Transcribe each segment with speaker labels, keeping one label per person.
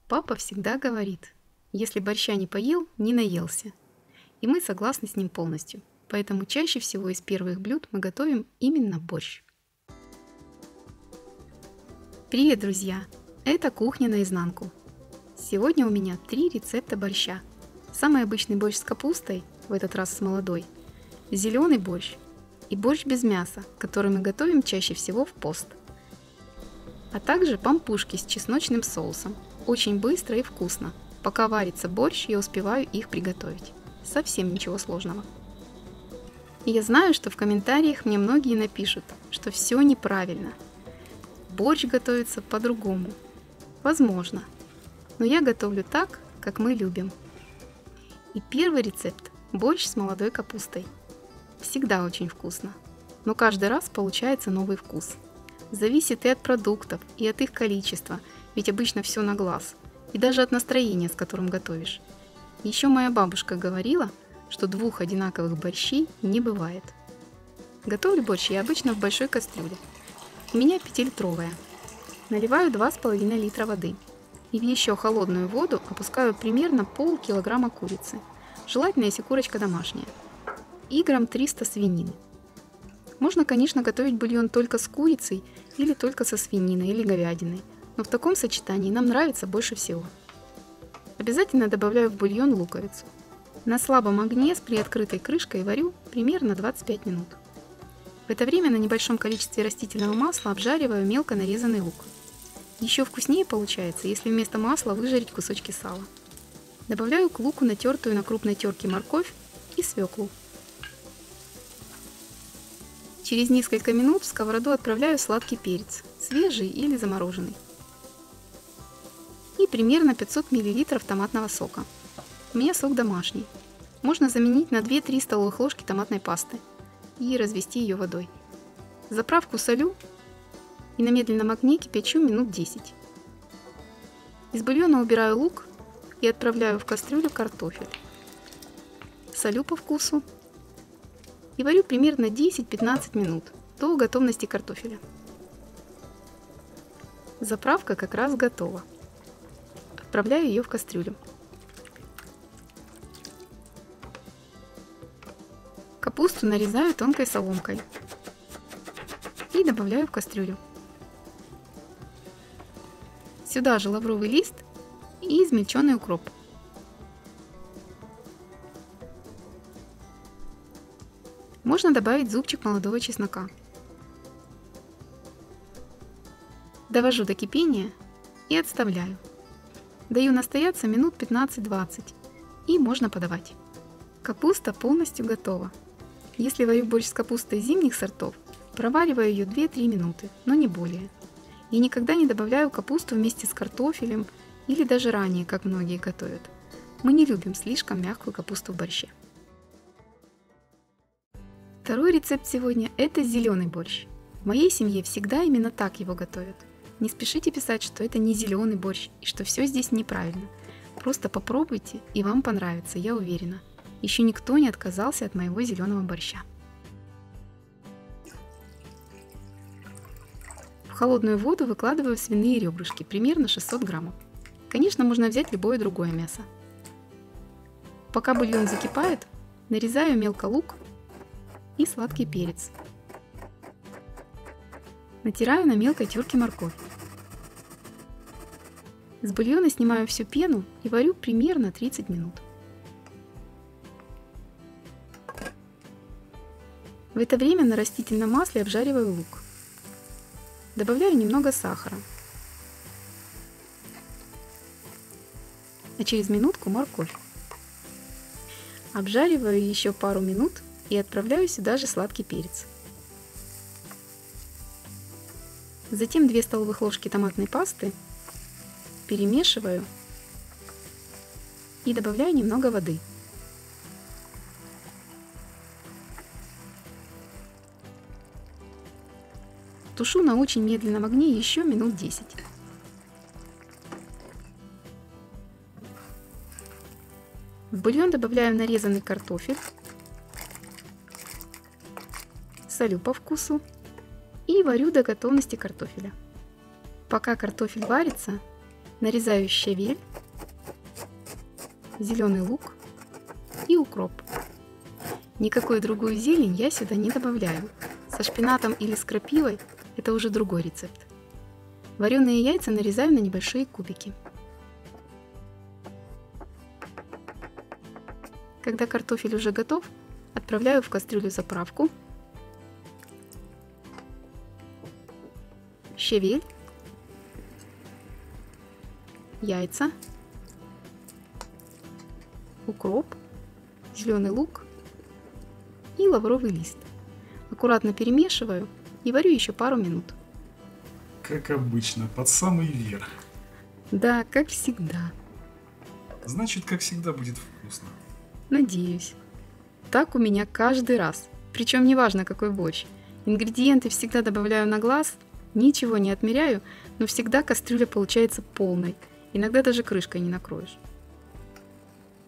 Speaker 1: Папа всегда говорит, если борща не поел, не наелся. И мы согласны с ним полностью. Поэтому чаще всего из первых блюд мы готовим именно борщ. Привет, друзья! Это кухня наизнанку. Сегодня у меня 3 рецепта борща. Самый обычный борщ с капустой, в этот раз с молодой, зеленый борщ и борщ без мяса, который мы готовим чаще всего в пост. А также пампушки с чесночным соусом. Очень быстро и вкусно. Пока варится борщ, я успеваю их приготовить. Совсем ничего сложного. И я знаю, что в комментариях мне многие напишут, что все неправильно. Борщ готовится по-другому. Возможно. Но я готовлю так, как мы любим. И первый рецепт – борщ с молодой капустой. Всегда очень вкусно. Но каждый раз получается новый вкус. Зависит и от продуктов, и от их количества, ведь обычно все на глаз. И даже от настроения, с которым готовишь. Еще моя бабушка говорила, что 2 одинаковых борщей не бывает. Готовлю борщ я обычно в большой кастрюле. У меня 5-литровая. Наливаю 2,5 литра воды. И в еще холодную воду опускаю примерно полкилограмма курицы. Желательно, если курочка домашняя. И грамм 300 свинины. Можно, конечно, готовить бульон только с курицей или только со свининой или говядиной. Но в таком сочетании нам нравится больше всего. Обязательно добавляю в бульон луковицу. На слабом огне с приоткрытой крышкой варю примерно 25 минут. В это время на небольшом количестве растительного масла обжариваю мелко нарезанный лук. Еще вкуснее получается, если вместо масла выжарить кусочки сала. Добавляю к луку натертую на крупной терке морковь и свеклу. Через несколько минут в сковороду отправляю сладкий перец, свежий или замороженный. И примерно 500 мл томатного сока. У меня сок домашний. Можно заменить на 2-3 столовых ложки томатной пасты и развести ее водой. Заправку солю и на медленном огне кипячу минут 10. Из бульона убираю лук и отправляю в кастрюлю картофель. Солю по вкусу и варю примерно 10-15 минут до готовности картофеля. Заправка как раз готова. Отправляю ее в кастрюлю. Капусту нарезаю тонкой соломкой и добавляю в кастрюлю. Сюда же лавровый лист и измельченный укроп. Можно добавить зубчик молодого чеснока. Довожу до кипения и отставляю. Даю настояться минут 15-20 и можно подавать. Капуста полностью готова. Если варю борщ с капустой зимних сортов, провариваю ее 2-3 минуты, но не более. Я никогда не добавляю капусту вместе с картофелем или даже ранее, как многие готовят. Мы не любим слишком мягкую капусту в борще. Второй рецепт сегодня – это зеленый борщ. В моей семье всегда именно так его готовят. Не спешите писать, что это не зеленый борщ и что все здесь неправильно. Просто попробуйте, и вам понравится, я уверена. Еще никто не отказался от моего зеленого борща. В холодную воду выкладываю свиные ребрышки, примерно 600 граммов. Конечно, можно взять любое другое мясо. Пока бульон закипает, нарезаю мелко лук и сладкий перец. Натираю на мелкой терке морковь. С бульона снимаю всю пену и варю примерно 30 минут. В это время на растительном масле обжариваю лук. Добавляю немного сахара. А через минутку морковь. Обжариваю еще пару минут и отправляю сюда же сладкий перец. Затем 2 столовых ложки томатной пасты перемешиваю и добавляю немного воды. Тушу на очень медленном огне еще минут 10. В бульон добавляю нарезанный картофель, солю по вкусу и варю до готовности картофеля. Пока картофель варится, Нарезаю щавель, зеленый лук и укроп. Никакую другую зелень я сюда не добавляю. Со шпинатом или с крапивой это уже другой рецепт. Вареные яйца нарезаю на небольшие кубики. Когда картофель уже готов, отправляю в кастрюлю заправку, щавель, яйца, укроп, зеленый лук и лавровый лист. Аккуратно перемешиваю и варю еще пару минут.
Speaker 2: Как обычно, под самый верх.
Speaker 1: Да, как всегда.
Speaker 2: Значит, как всегда будет вкусно.
Speaker 1: Надеюсь. Так у меня каждый раз. Причем неважно, какой борщ. Ингредиенты всегда добавляю на глаз, ничего не отмеряю, но всегда кастрюля получается полной. Иногда даже крышкой не накроешь.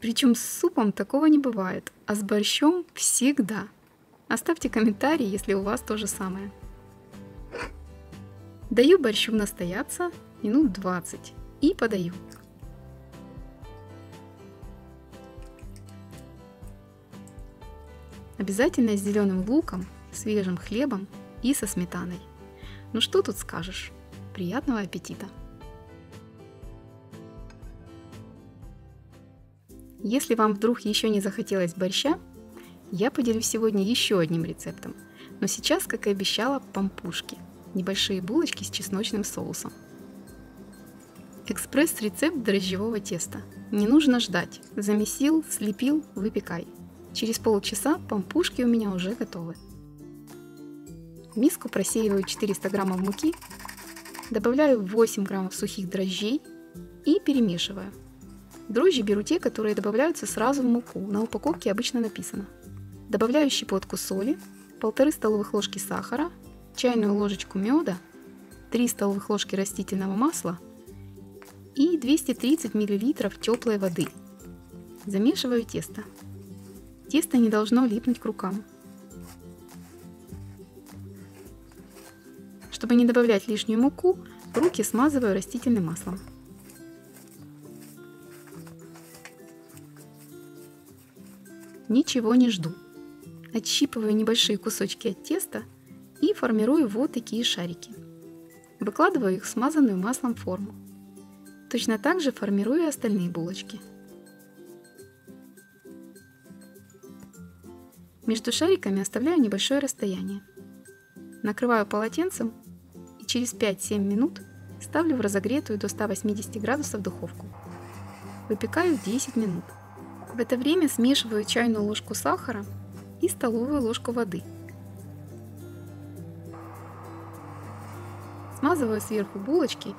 Speaker 1: Причем с супом такого не бывает, а с борщом всегда. Оставьте комментарий, если у вас то же самое. Даю борщу настояться минут 20 и подаю. Обязательно с зеленым луком, свежим хлебом и со сметаной. Ну что тут скажешь? Приятного аппетита! Если вам вдруг еще не захотелось борща, я поделюсь сегодня еще одним рецептом. Но сейчас, как и обещала, пампушки. Небольшие булочки с чесночным соусом. Экспресс-рецепт дрожжевого теста. Не нужно ждать. Замесил, слепил, выпекай. Через полчаса пампушки у меня уже готовы. В миску просеиваю 400 граммов муки, добавляю 8 граммов сухих дрожжей и перемешиваю. Дрожжи беру те, которые добавляются сразу в муку. На упаковке обычно написано. Добавляю щепотку соли, 1,5 столовых ложки сахара, чайную ложечку меда, 3 столовых ложки растительного масла и 230 мл теплой воды. Замешиваю тесто. Тесто не должно липнуть к рукам. Чтобы не добавлять лишнюю муку, руки смазываю растительным маслом. Ничего не жду. Отщипываю небольшие кусочки от теста и формирую вот такие шарики. Выкладываю их в смазанную маслом форму. Точно так же формирую остальные булочки. Между шариками оставляю небольшое расстояние. Накрываю полотенцем и через 5-7 минут ставлю в разогретую до 180 градусов духовку. Выпекаю 10 минут. В это время смешиваю чайную ложку сахара и столовую ложку воды. Смазываю сверху булочки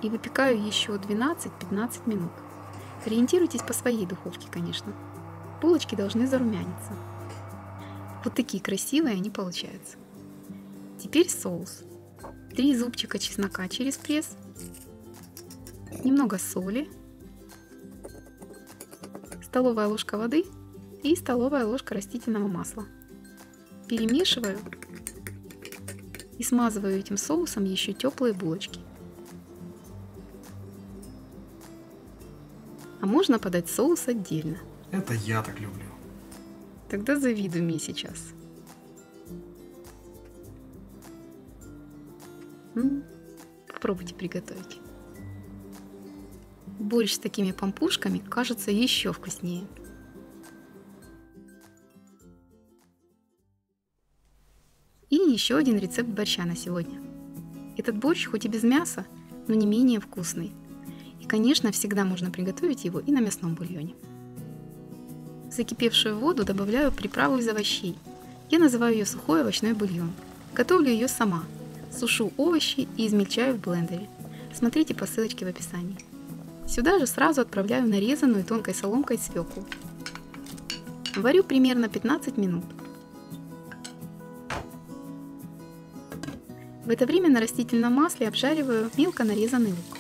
Speaker 1: и выпекаю еще 12-15 минут. Ориентируйтесь по своей духовке, конечно. Булочки должны зарумяниться. Вот такие красивые они получаются. Теперь соус. 3 зубчика чеснока через пресс, немного соли, столовая ложка воды и столовая ложка растительного масла. Перемешиваю и смазываю этим соусом еще теплые булочки. А можно подать соус отдельно.
Speaker 2: Это я так люблю.
Speaker 1: Тогда завидуй мне сейчас. Попробуйте приготовить. Борщ с такими пампушками кажется еще вкуснее. И еще один рецепт борща на сегодня. Этот борщ хоть и без мяса, но не менее вкусный. И, конечно, всегда можно приготовить его и на мясном бульоне. В закипевшую воду добавляю приправу из овощей. Я называю ее сухой овощной бульон. Готовлю ее сама. Сушу овощи и измельчаю в блендере. Смотрите по ссылочке в описании. Сюда же сразу отправляю нарезанную тонкой соломкой свеклу. Варю примерно 15 минут. В это время на растительном масле обжариваю мелко нарезанный лук.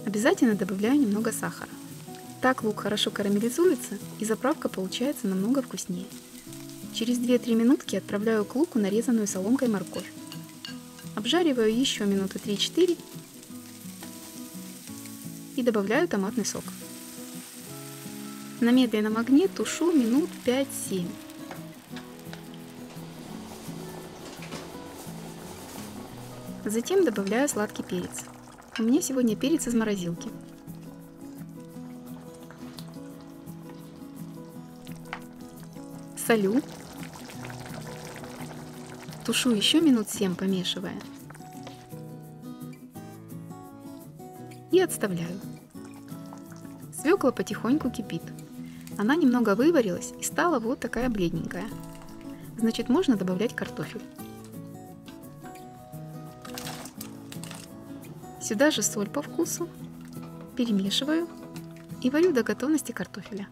Speaker 1: Обязательно добавляю немного сахара. Так лук хорошо карамелизуется и заправка получается намного вкуснее. Через 2-3 минутки отправляю к луку нарезанную соломкой морковь. Обжариваю еще минуты 3-4 и добавляю томатный сок. На медленном огне тушу минут 5-7. Затем добавляю сладкий перец. У меня сегодня перец из морозилки. Солю. Тушу еще минут 7, помешивая. И отставляю. Свекла потихоньку кипит. Она немного выварилась и стала вот такая бледненькая. Значит, можно добавлять картофель. Сюда же соль по вкусу. Перемешиваю и варю до готовности картофеля.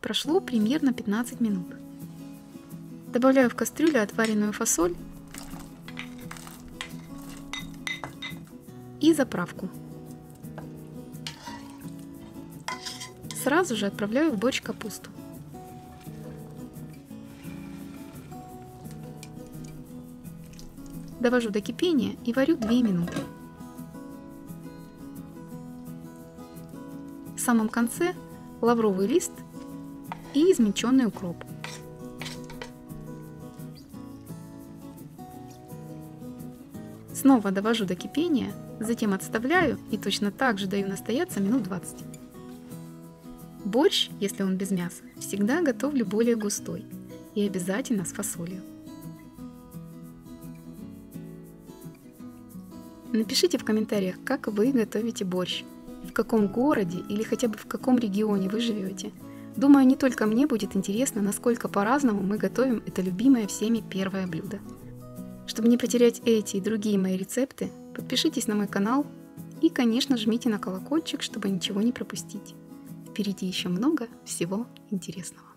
Speaker 1: Прошло примерно 15 минут. Добавляю в кастрюлю отваренную фасоль и заправку. Сразу же отправляю в борщ капусту. Довожу до кипения и варю 2 минуты. В самом конце лавровый лист и измельченный укроп. Снова довожу до кипения, затем отставляю и точно так же даю настояться минут 20. Борщ, если он без мяса, всегда готовлю более густой и обязательно с фасолью. Напишите в комментариях, как вы готовите борщ, в каком городе или хотя бы в каком регионе вы живете. Думаю, не только мне будет интересно, насколько по-разному мы готовим это любимое всеми первое блюдо. Чтобы не потерять эти и другие мои рецепты, подпишитесь на мой канал и, конечно, жмите на колокольчик, чтобы ничего не пропустить. Впереди еще много всего интересного.